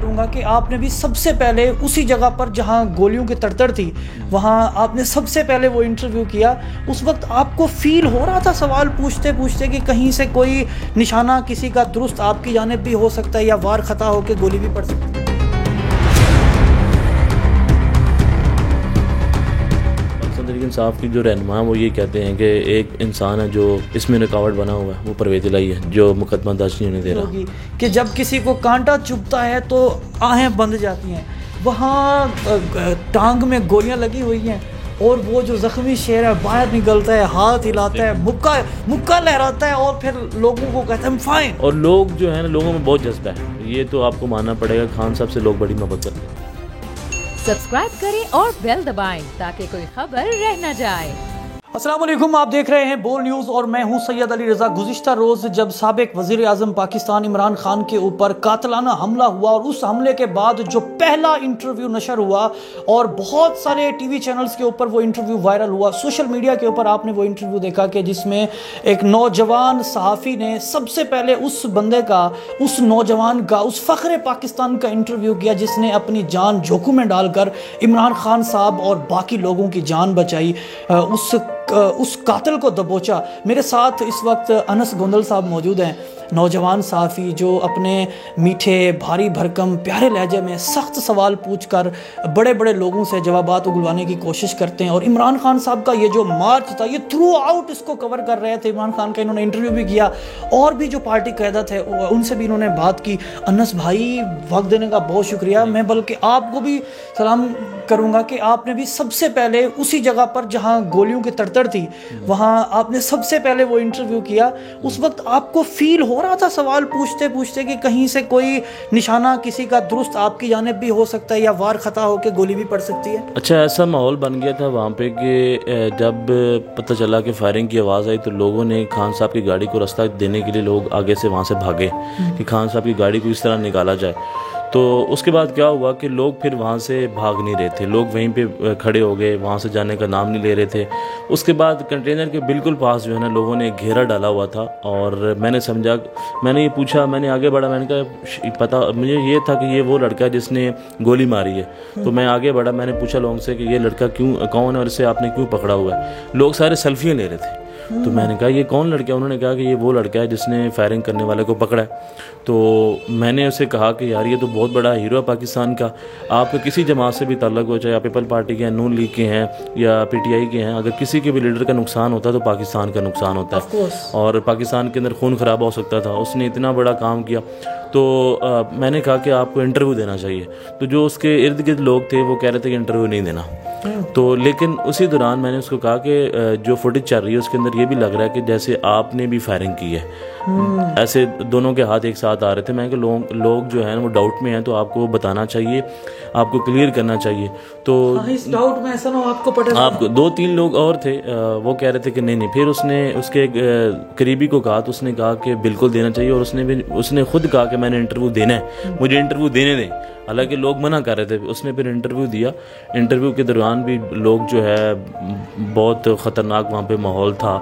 करूंगा कि आपने भी सबसे पहले उसी जगह पर जहां गोलियों की तड़तड़ थी वहां आपने सबसे पहले वो इंटरव्यू किया। उस वक्त आपको फील हो रहा था सवाल पूछते पूछते कि कहीं से कोई निशाना किसी का दुरुस्त आपकी जानिब भी हो सकता है या वार खता होकर गोली भी पड़ सकती है? इंसाफ की जो रहनुमा वो ये कहते हैं कि एक इंसान है जो इसमें रुकावट बना हुआ है, वो परवेज़ इलाही है जो मुकदमा दर्ज नहीं होने दे रहा। कि जब किसी को कांटा चुभता है तो आहें बंध जाती हैं, वहाँ टांग में गोलियां लगी हुई हैं और वो जो जख्मी शेर है बाहर निकलता है, हाथ हिलाता है, मुक्का लहराता है और फिर लोगों को कहता है फाइन। और लोग जो है ना, लोगों में बहुत जज्बा है, ये तो आपको मानना पड़ेगा। खान साहब से लोग बड़ी मोहब्बत करते हैं। सब्सक्राइब करें और बेल दबाएं ताकि कोई खबर रह न जाए। अस्सलाम वालेकुम, आप देख रहे हैं बोल न्यूज़ और मैं हूं सैयद अली रज़ा। गुज़िश्ता रोज़ जब साबिक वज़ीर आज़म पाकिस्तान इमरान खान के ऊपर कातलाना हमला हुआ और उस हमले के बाद जो पहला इंटरव्यू नशर हुआ और बहुत सारे टीवी चैनल्स के ऊपर वो इंटरव्यू वायरल हुआ, सोशल मीडिया के ऊपर आपने वो इंटरव्यू देखा कि जिसमें एक नौजवान सहाफ़ी ने सबसे पहले उस बंदे का, उस नौजवान का, उस फ़ख्र पाकिस्तान का इंटरव्यू किया जिसने अपनी जान जोखिम में डालकर इमरान खान साहब और बाकी लोगों की जान बचाई, उस कातिल को दबोचा। मेरे साथ इस वक्त अनस गोंदल साहब मौजूद हैं, नौजवान सहाफ़ी जो अपने मीठे भारी भरकम प्यारे लहजे में सख्त सवाल पूछकर बड़े बड़े लोगों से जवाबात उगलवाने की कोशिश करते हैं। और इमरान खान साहब का ये जो मार्च था, ये थ्रू आउट इसको कवर कर रहे थे। इमरान खान का इन्होंने इंटरव्यू भी किया और भी जो पार्टी क़यादत है उनसे भी इन्होंने बात की। अनस भाई, वक्त देने का बहुत शुक्रिया। मैं बल्कि आपको भी सलाम करूँगा कि आपने भी सबसे पहले उसी जगह पर जहाँ गोलियों की तड़तड़ थी वहाँ आपने सबसे पहले वो इंटरव्यू किया। उस वक्त आपको फील हो रहा था सवाल पूछते पूछते कि कहीं से कोई निशाना किसी का दुरुस्त आपकी जानिब भी हो सकता है या वार खता होकर गोली भी पड़ सकती है? अच्छा, ऐसा माहौल बन गया था वहाँ पे कि जब पता चला कि फायरिंग की आवाज़ आई तो लोगों ने खान साहब की गाड़ी को रास्ता देने के लिए लोग आगे से वहाँ से भागे कि खान साहब की गाड़ी को इस तरह निकाला जाए। तो उसके बाद क्या हुआ कि लोग फिर वहाँ से भाग नहीं रहे थे, लोग वहीं पे खड़े हो गए, वहाँ से जाने का नाम नहीं ले रहे थे। उसके बाद कंटेनर के बिल्कुल पास जो है ना लोगों ने घेरा डाला हुआ था और मैंने समझा, मैंने ये पूछा, मैंने आगे बढ़ा, मैंने कहा पता मुझे ये था कि ये वो लड़का है जिसने गोली मारी है। तो मैं आगे बढ़ा, मैंने पूछा लोगों से कि ये लड़का कौन है और इसे आपने क्यों पकड़ा हुआ है। लोग सारे सेल्फियाँ ले रहे थे। तो मैंने कहा ये कौन लड़का है? उन्होंने कहा कि ये वो लड़का है जिसने फायरिंग करने वाले को पकड़ा है। तो मैंने उसे कहा कि यार ये तो बहुत बड़ा हीरो है पाकिस्तान का, आपका किसी जमात से भी ताल्लुक़ हो, चाहे आप पीपल पार्टी के हैं, नून लीग के हैं या पीटीआई के हैं, अगर किसी के भी लीडर का नुकसान होता है तो पाकिस्तान का नुकसान होता है और पाकिस्तान के अंदर खून खराबा हो सकता था। उसने इतना बड़ा काम किया। तो मैंने कहा कि आपको इंटरव्यू देना चाहिए। तो जो उसके इर्द गिर्द लोग थे वो कह रहे थे कि इंटरव्यू नहीं देना। तो लेकिन उसी दौरान मैंने उसको कहा कि जो फुटेज चल रही है उसके अंदर ये भी लग रहा है कि जैसे आपने भी फायरिंग की है। ऐसे दोनों के हाथ एक साथ आ रहे थे। मैं कि लोग जो है ना वो डाउट में हैं, तो आपको बताना चाहिए, आपको क्लियर करना चाहिए। तो इस डाउट में ऐसा ना आपको 2-3 लोग और थे, वो कह रहे थे कि नहीं। फिर उसने उसके करीबी को कहा तो उसने कहा कि बिल्कुल देना चाहिए और उसने खुद कहा कि मैंने इंटरव्यू देना है, मुझे इंटरव्यू देने दें। हालांकि लोग मना कर रहे थे। उसने फिर इंटरव्यू दिया। इंटरव्यू के दौरान भी लोग जो है बहुत ख़तरनाक वहाँ पे माहौल था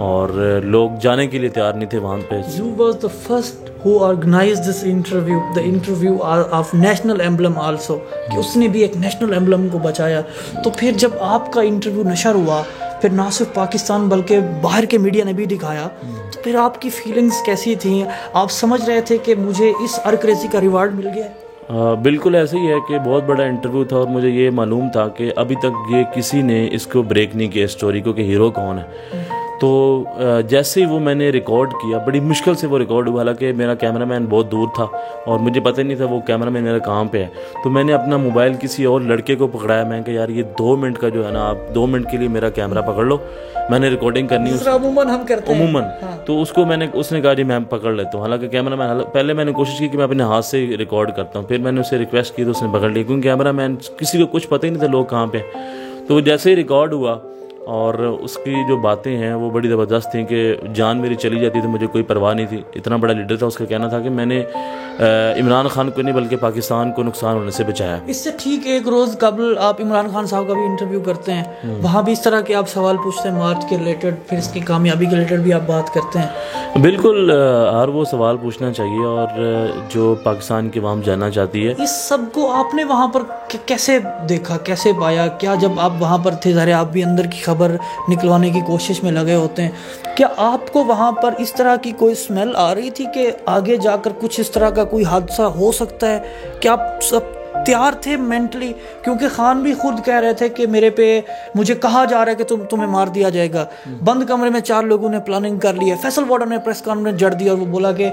और लोग जाने के लिए तैयार नहीं थे वहाँ पे। You was the first who organized this interview, the interview of national emblem also, कि उसने भी एक नेशनल एम्बलम को बचाया। तो फिर जब आपका इंटरव्यू नशर हुआ, फिर ना सिर्फ पाकिस्तान बल्कि बाहर के मीडिया ने भी दिखाया, तो फिर आपकी फीलिंग्स कैसी थी? आप समझ रहे थे कि मुझे इस अर्करेजी का रिवार्ड मिल गया? बिल्कुल ऐसे ही है कि बहुत बड़ा इंटरव्यू था और मुझे ये मालूम था कि अभी तक ये किसी ने इसको ब्रेक नहीं किया स्टोरी को कि हीरो कौन है। तो जैसे ही वो मैंने रिकॉर्ड किया, बड़ी मुश्किल से वो रिकॉर्ड हुआ, हालांकि मेरा कैमरामैन बहुत दूर था और मुझे पता ही नहीं था वो कैमरामैन मेरा कहाँ पे है। तो मैंने अपना मोबाइल किसी और लड़के को पकड़ाया। मैंने कहा यार ये 2 मिनट का जो है ना, आप 2 मिनट के लिए मेरा कैमरा पकड़ लो, मैंने रिकॉर्डिंग करनी है। अमूमन हम करते हैं। हाँ। तो उसने कहा जी मैं पकड़ लेता हूँ। हालांकि कैमरामैन, पहले मैंने कोशिश की कि मैं अपने हाथ से रिकॉर्ड करता हूँ, फिर मैंने उससे रिक्वेस्ट की तो उसने पकड़ लिया, क्योंकि कैमरामैन किसी को कुछ पता ही नहीं था लोग कहाँ पे। तो जैसे ही रिकॉर्ड हुआ और उसकी जो बातें हैं वो बड़ी ज़बरदस्त थी कि जान मेरी चली जाती तो मुझे कोई परवाह नहीं थी। इतना बड़ा लीडर था, उसका कहना था कि मैंने इमरान खान को नहीं बल्कि पाकिस्तान को नुकसान होने से बचाया। इससे ठीक एक रोज़ कबल आप इमरान खान साहब का भी इंटरव्यू करते हैं, वहाँ भी इस तरह के आप सवाल पूछते हैं मार्च के रिलेटेड, फिर इसकी कामयाबी के रिलेटेड भी आप बात करते हैं। बिल्कुल, हर वो सवाल पूछना चाहिए और जो पाकिस्तान की अवाम जानना चाहती है। इस सब को आपने वहाँ पर कैसे देखा, कैसे पाया? क्या जब आप वहाँ पर थे, ज़ाहिर आप भी अंदर की खबर निकलवाने की कोशिश में लगे होते हैं, क्या आपको वहाँ पर इस तरह की कोई स्मेल आ रही थी कि आगे जाकर कुछ इस तरह का कोई हादसा हो सकता है? क्या आप सब तैयार थे मेंटली? क्योंकि खान भी खुद कह रहे थे कि मुझे कहा जा रहा है कि तुम्हें मार दिया जाएगा। बंद कमरे में 4 लोगों ने प्लानिंग कर ली है। फैसल वार्डन ने प्रेस कॉन्फ्रेंस जड़ दिया और वो बोला कि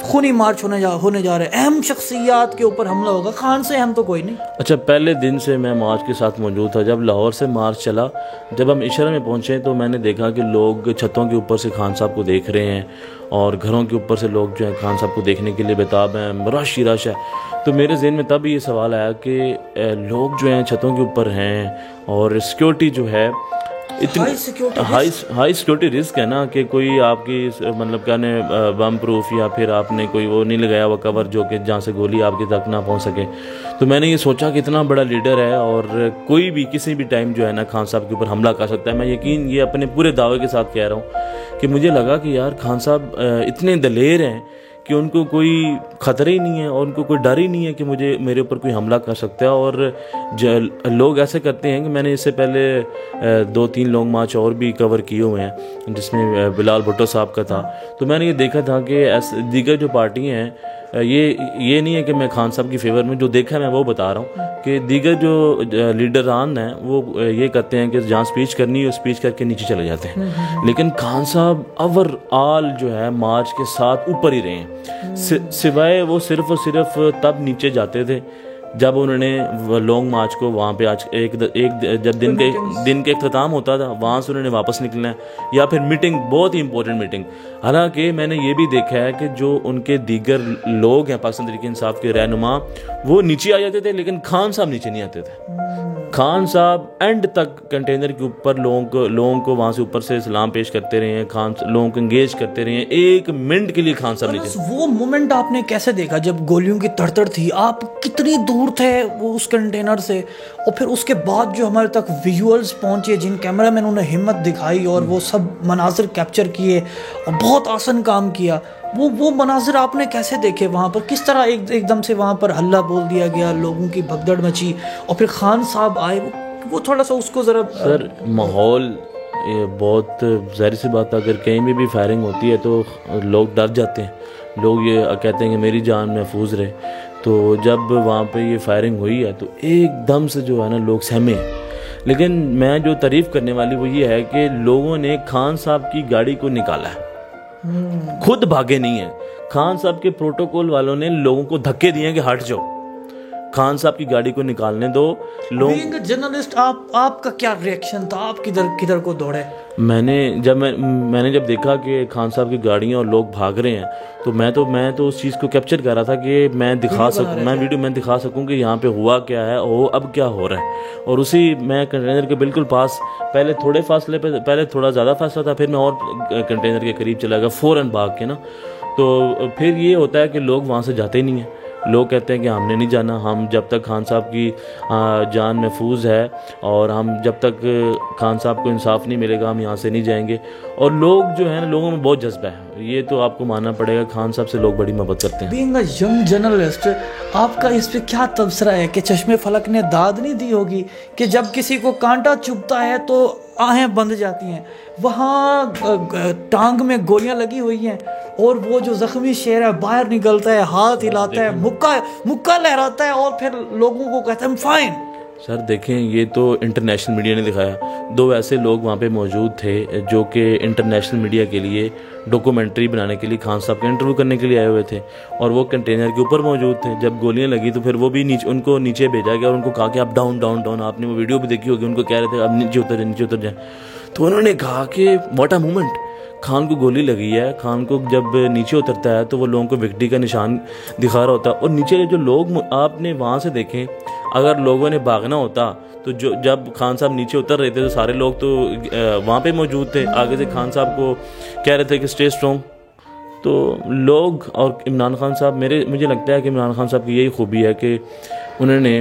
खूनी मार्च होने जा रहा है, अहम शख्सियात के ऊपर हमला होगा। खान से अहम तो कोई नहीं। अच्छा, पहले दिन से मैं मार्च के साथ मौजूद था। जब लाहौर से मार्च चला, जब हम इशरा में पहुंचे तो मैंने देखा कि लोग छतों के ऊपर से खान साहब को देख रहे हैं और घरों के ऊपर से लोग जो है खान साहब को देखने के लिए बेताब हैं, रश ही रश है। तो मेरे जहन में तब ये सवाल आया कि लोग जो हैं छतों के ऊपर हैं और सिक्योरिटी जो है इतनी हाई सिक्योरिटी रिस्क है ना कि कोई आपकी मतलब क्या ने बम प्रूफ या फिर आपने कोई वो नहीं लगाया हुआ कवर जो कि जहाँ से गोली आपके तक ना पहुँच सके। तो मैंने ये सोचा कि इतना बड़ा लीडर है और कोई भी किसी भी टाइम जो है ना खान साहब के ऊपर हमला कर सकता है। मैं यकीन ये अपने पूरे दावे के साथ कह रहा हूँ कि मुझे लगा कि यार खान साहब इतने दलेर हैं कि उनको कोई ख़तरा ही नहीं है और उनको कोई डर ही नहीं है कि मेरे ऊपर कोई हमला कर सकता है। और लोग ऐसे करते हैं कि मैंने इससे पहले 2-3 लॉन्ग मार्च और भी कवर किए हुए हैं जिसमें बिलाल भुट्टो साहब का था। तो मैंने ये देखा था कि ऐसे दीगर जो पार्टियाँ हैं, ये नहीं है कि मैं खान साहब की फेवर में, जो देखा मैं वो बता रहा हूँ कि दीगर जो लीडरान हैं वो ये करते हैं कि जहाँ स्पीच करनी है स्पीच करके नीचे चले जाते हैं। लेकिन खान साहब ओवरऑल जो है मार्च के साथ ऊपर ही रहे हैं, सिवाय वो सिर्फ और सिर्फ तब नीचे जाते थे जब उन्होंने लॉन्ग मार्च को वहाँ पे आज जब दिन के इख्तिताम होता था वहाँ से उन्होंने वापस निकलना है, या फिर मीटिंग, बहुत ही इंपॉर्टेंट मीटिंग। हालांकि मैंने ये भी देखा है कि जो उनके दीगर लोग हैं पाकिस्तान तहरीक इंसाफ के रहनुमा, वो नीचे आ जाते थे लेकिन खान साहब नीचे नहीं आते थे। खान साहब एंड तक कंटेनर के ऊपर लोगों को वहाँ से ऊपर से सलाम पेश करते रहे हैं, लोगों को एंगेज करते रहे हैं। 1 मिनट के लिए खान साहब नीचे। वो मोमेंट आपने कैसे देखा जब गोलियों की तड़तड़ थी? आप कितनी दूर थे वो उस कंटेनर से, और फिर उसके बाद जो हमारे तक विजुअल्स पहुंचे, जिन कैमरा मैन ने हिम्मत दिखाई और वो सब मनाजिर कैप्चर किए और बहुत आसान काम किया, वो मनाजिर आपने कैसे देखे वहाँ पर? किस तरह एकदम से वहाँ पर हल्ला बोल दिया गया, लोगों की भगदड़ मची और फिर खान साहब आए? वो थोड़ा सा उसको ज़रा सर, माहौल ये बहुत ज़ाहिर सी बात है, अगर कहीं भी फायरिंग होती है तो लोग डर जाते हैं। लोग ये कहते हैं कि मेरी जान महफूज रहे। तो जब वहाँ पे ये फायरिंग हुई है तो एकदम से जो है ना लोग सहमे हैं। लेकिन मैं जो तारीफ़ करने वाली वो ये है कि लोगों ने खान साहब की गाड़ी को निकाला है, खुद भागे नहीं है। खान साहब के प्रोटोकॉल वालों ने लोगों को धक्के दिए कि हट जाओ, खान साहब की गाड़ी को निकालने दो। लोग जर्नलिस्ट, आपका क्या रिएक्शन था? आप किधर को दौड़े? मैंने जब देखा कि खान साहब की गाड़ियाँ और लोग भाग रहे हैं तो मैं तो उस चीज़ को कैप्चर कर रहा था कि मैं दिखा सकूं कि यहाँ पे हुआ क्या है और अब क्या हो रहा है। और उसी मैं कंटेनर के बिल्कुल पास, पहले थोड़े फासले पे, पहले थोड़ा ज़्यादा फासला था, फिर मैं और कंटेनर के करीब चला गया फ़ौरन भाग के ना। तो फिर ये होता है कि लोग वहाँ से जाते ही नहीं हैं। लोग कहते हैं कि हमने नहीं जाना, हम जब तक खान साहब की जान महफूज है और हम जब तक खान साहब को इंसाफ नहीं मिलेगा हम यहाँ से नहीं जाएंगे। और लोग जो है ना, लोगों में बहुत जज्बा है, ये तो आपको मानना पड़ेगा। खान साहब से लोग बड़ी मोहब्बत करते हैं। बीइंग अ यंग जर्नलिस्ट, आपका इस पे क्या तबसरा है कि चश्मे फलक ने दाद नहीं दी होगी कि जब किसी को कांटा चुभता है तो आहें बंद जाती हैं? वहाँ टांग में गोलियां लगी हुई हैं और वो जो जख्मी शेर है बाहर निकलता है, हाथ हिलाता है, मुक्का लहराता है और फिर लोगों को कहता है फाइन। सर देखें, ये तो इंटरनेशनल मीडिया ने दिखाया। 2 ऐसे लोग वहाँ पे मौजूद थे जो कि इंटरनेशनल मीडिया के लिए डॉक्यूमेंट्री बनाने के लिए खान साहब का इंटरव्यू करने के लिए आए हुए थे और वो कंटेनर के ऊपर मौजूद थे। जब गोलियां लगी तो फिर वो भी उनको नीचे भेजा गया और उनको कहा कि आप डाउन। आपने वो वीडियो भी देखी होगी, उनको कह रहे थे अब नीचे उतर जाए। तो उन्होंने कहा कि व्हाट अ मोमेंट, खान को गोली लगी है, खान को जब नीचे उतरता है तो वो लोगों को विक्ट्री का निशान दिखा रहा होता है। और नीचे जो लोग आपने वहाँ से देखें, अगर लोगों ने भागना होता तो जो जब खान साहब नीचे उतर रहे थे तो सारे लोग तो वहाँ पे मौजूद थे, आगे से खान साहब को कह रहे थे कि स्टे स्ट्रॉन्ग। तो लोग और इमरान खान साहब, मुझे लगता है कि इमरान खान साहब की यही खूबी है कि उन्होंने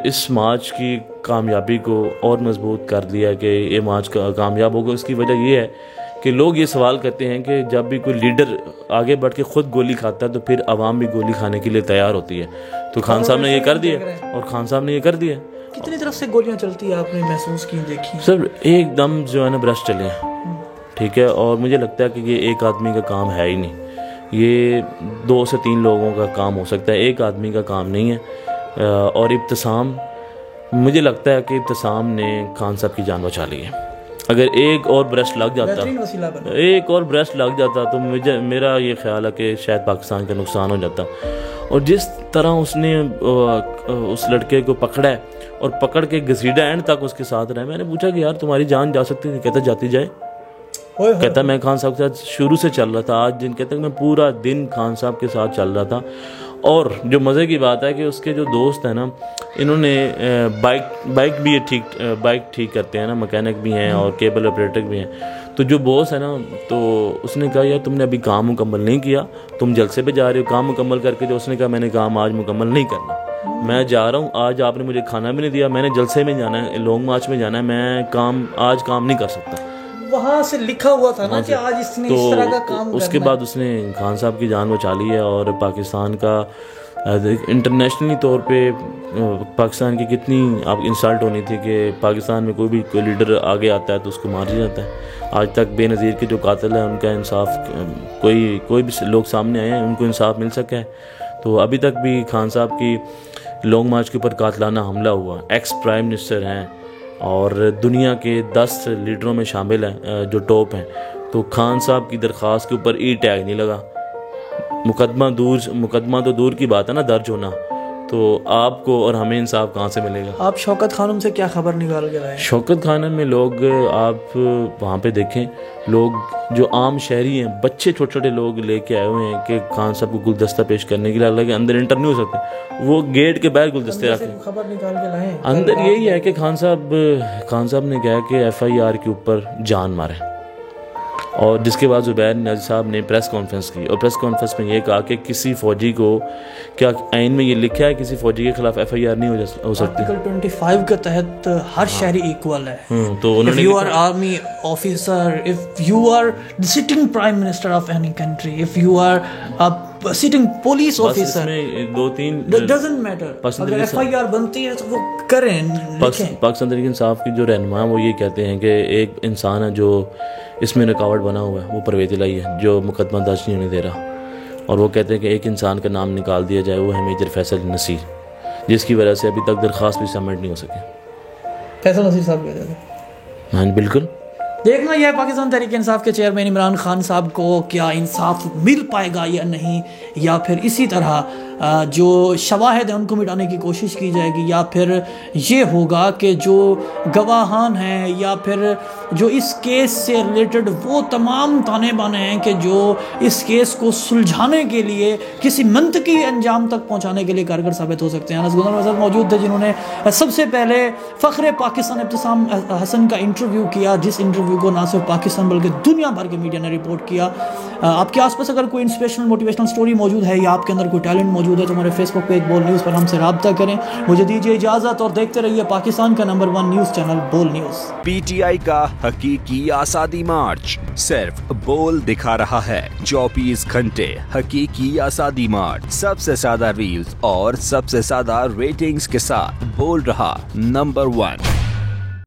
इस मार्च की कामयाबी को और मजबूत कर दिया कि ये मार्च कामयाब होगा। उसकी वजह ये है कि लोग ये सवाल करते हैं कि जब भी कोई लीडर आगे बढ़ के खुद गोली खाता है तो फिर आवाम भी गोली खाने के लिए तैयार होती है। तो खान साहब ने ये कर दिया और खान साहब ने ये कर दिया। कितनी तरफ से गोलियां चलती है आपने महसूस की, देखी? सर एकदम जो है ना ब्रश चले हैं, ठीक है। और मुझे लगता है कि ये एक आदमी का काम है ही नहीं, ये 2 से 3 लोगों का काम हो सकता है, एक आदमी का काम नहीं है। और इब्तिसाम, मुझे लगता है कि इब्तिसाम ने खान साहब की जान बचा ली है। अगर एक और ब्रश लग जाता तो मेरा ये ख्याल है कि शायद पाकिस्तान का नुकसान हो जाता। और जिस तरह उसने उस लड़के को पकड़ा है और पकड़ के घसीटा एंड तक उसके साथ रहा, मैंने पूछा कि यार तुम्हारी जान जा सकती थी, कहता जाती जाए। कहता मैं खान साहब के साथ शुरू से चल रहा था, आज दिन कहता मैं पूरा दिन खान साहब के साथ चल रहा था। और जो मज़े की बात है कि उसके जो दोस्त हैं ना, इन्होंने बाइक ठीक करते हैं ना, मैकेनिक भी हैं और केबल ऑपरेटर भी हैं। तो जो बॉस है ना, तो उसने कहा यार तुमने अभी काम मुकम्मल नहीं किया, तुम जलसे पे जा रहे हो काम मुकम्मल करके। जो उसने कहा मैंने काम आज मुकम्मल नहीं करना, मैं जा रहा हूँ, आज आपने मुझे खाना भी नहीं दिया, मैंने जलसे में जाना है, लॉन्ग मार्च में जाना है, मैं आज काम नहीं कर सकता। वहाँ से लिखा हुआ था ना कि आज इसने इस तरह का काम उसके बाद उसने खान साहब की जान बचा ली है। और पाकिस्तान का इंटरनेशनली तौर पे पाकिस्तान की कितनी आप इंसल्ट होनी थी कि पाकिस्तान में कोई लीडर आगे आता है तो उसको मार दिया जाता है। आज तक बेनज़ीर के जो कातिल है उनका इंसाफ, कोई भी लोग सामने आए हैं उनको इंसाफ मिल सका है। तो अभी तक भी खान साहब की लॉन्ग मार्च के ऊपर कातलाना हमला हुआ, एक्स प्राइम मिनिस्टर हैं और दुनिया के 10 लीडरों में शामिल हैं जो टॉप हैं। तो खान साहब की दरख्वास्त के ऊपर ई टैग नहीं लगा। मुकदमा तो दूर की बात है ना दर्ज होना, तो आपको और हमें इंसाफ कहाँ से मिलेगा? आप शौकत खानम से क्या खबर निकाल के लाए? शौकत खानम में लोग, आप वहाँ पे देखें, लोग जो आम शहरी हैं, बच्चे छोटे छोटे लोग लेके आए हुए हैं कि खान साहब को गुलदस्ता पेश करने के लिए, हालांकि अंदर इंटर नहीं हो सकते, वो गेट के बाहर गुलदस्ते रखे खबर निकाल के लाए। अंदर यही है कि खान साहब ने कहा कि FIR के ऊपर जान मारे। और जिसके बाद ज़ुबैर नाज़ी साहब ने प्रेस कॉन्फ्रेंस की और प्रेस कॉन्फ्रेंस में ये कहा कि किसी फ़ौजी को, क्या आइन में ये लिखा है किसी फ़ौजी के खिलाफ FIR नहीं हो सकती? आर्टिकल 25 के तहत हर शहरी इक्वल है। तो उन्होंने, if you are army officer, if you are the sitting prime minister of any country, if you are a sitting police officer, 2-3 doesn't matter, अगर FIR बनती है तो वो करें। पाकिस्तान तहरीक इंसाफ की जो रहनुमा वो ये कहते हैं कि एक इंसान है जो इसमें रुकावट बना हुआ है, वो परवेज़ इलाही है जो मुकदमा दर्ज नहीं होने दे रहा। और वो कहते हैं कि एक इंसान का नाम निकाल दिया जाए, वो है मेजर फैसल नसीर, जिसकी वजह से अभी तक दरख्वास्त भी सबमिट नहीं हो सके। फैसल नसीर साहब कहते थे। हाँ बिल्कुल। देखना यह है पाकिस्तान तहरीक इंसाफ के चेयरमैन इमरान खान साहब को क्या इंसाफ मिल पाएगा या नहीं, या फिर इसी तरह जो शवाहिद है उनको मिटाने की कोशिश की जाएगी, या फिर ये होगा कि जो गवाहान हैं या फिर जो इस केस से रिलेटेड वो तमाम ताने बाने हैं कि जो इस केस को सुलझाने के लिए किसी मंतकी अंजाम तक पहुंचाने के लिए कारगर साबित हो सकते हैं। अनस गुलर मौजूद थे जिन्होंने सबसे पहले फ़ख्र पाकिस्तान इब्तिसाम हसन का इंटरव्यू किया, जिस इंटरव्यू को ना सिर्फ पाकिस्तान बल्कि दुनिया भर के मीडिया ने रिपोर्ट किया। आपके आसपास अगर कोई इंस्पिरेशनल मोटिवेशनल स्टोरी मौजूद है या आपके अंदर कोई टैलेंट मौजूद है तो हमारे फेसबुक पेज बोल न्यूज़ पर हमसे रब्ता करें। मुझे दीजिए इजाज़त और देखते रहिए पाकिस्तान का नंबर 1 न्यूज़ चैनल बोल न्यूज़। PTI का हकीकी आज़ादी मार्च सिर्फ बोल दिखा रहा है। 24 घंटे हकीकी आज़ादी मार्च, सबसे ज्यादा रील्स और सबसे ज्यादा रेटिंग्स के साथ बोल रहा नंबर 1।